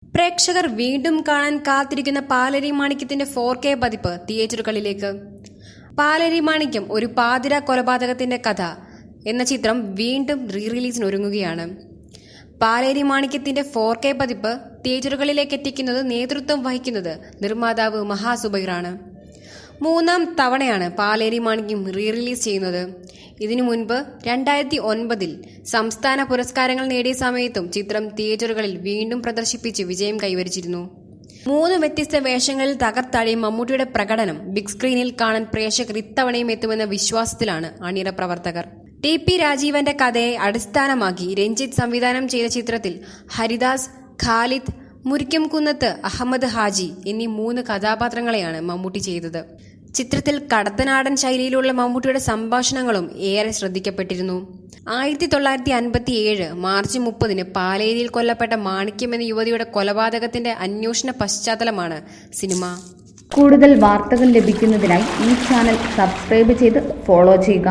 പ്രേക്ഷകർ വീണ്ടും കാണാൻ കാത്തിരിക്കുന്ന പാലേരി മാണിക്യത്തിന്റെ 4K പതിപ്പ് തിയേറ്ററുകളിലേക്ക്. പാലേരി മാണിക്യം ഒരു പാതിര കൊലപാതകത്തിന്റെ കഥ എന്ന ചിത്രം വീണ്ടും റിലീസിന് ഒരുങ്ങുകയാണ്. പാലേരി മാണിക്യത്തിന്റെ 4K പതിപ്പ് തിയേറ്ററുകളിലേക്ക് എത്തിക്കുന്നത് നേതൃത്വം വഹിക്കുന്നത് നിർമ്മാതാവ് മഹാസുബൈറാണ്. 3ാം തവണയാണ് പാലേരി മാണിക്യം റിലീസ് ചെയ്യുന്നത്. ഇതിനു മുൻപ് 2009 സംസ്ഥാന പുരസ്കാരങ്ങൾ നേടിയ സമയത്തും ചിത്രം തിയേറ്ററുകളിൽ വീണ്ടും പ്രദർശിപ്പിച്ച് വിജയം കൈവരിച്ചിരുന്നു. 3 വ്യത്യസ്ത വേഷങ്ങളിൽ തകർത്താടിയ മമ്മൂട്ടിയുടെ പ്രകടനം ബിഗ് സ്ക്രീനിൽ കാണാൻ പ്രേക്ഷകർ ഇത്തവണയും എത്തുമെന്ന വിശ്വാസത്തിലാണ് അണിയറ പ്രവർത്തകർ. TP രാജീവന്റെ കഥയെ അടിസ്ഥാനമാക്കി രഞ്ജിത്ത് സംവിധാനം ചെയ്ത ചിത്രത്തിൽ ഹരിദാസ്, ഖാലിദ്, മുരിക്കംകുന്നത്ത് അഹമ്മദ് ഹാജി എന്നീ 3 കഥാപാത്രങ്ങളെയാണ് മമ്മൂട്ടി ചെയ്തത്. ചിത്രത്തിൽ കടത്തനാടൻ ശൈലിയിലുള്ള മമ്മൂട്ടിയുടെ സംഭാഷണങ്ങളും ഏറെ ശ്രദ്ധിക്കപ്പെട്ടിരുന്നു. 1957 മാർച്ച് 30 പാലേരിയിൽ കൊല്ലപ്പെട്ട മാണിക്യം എന്ന യുവതിയുടെ കൊലപാതകത്തിന്റെ അന്വേഷണ പശ്ചാത്തലമാണ് സിനിമ. കൂടുതൽ വാർത്തകൾ ലഭിക്കുന്നതിനായി ഈ ചാനൽ സബ്സ്ക്രൈബ് ചെയ്ത് ഫോളോ ചെയ്യുക.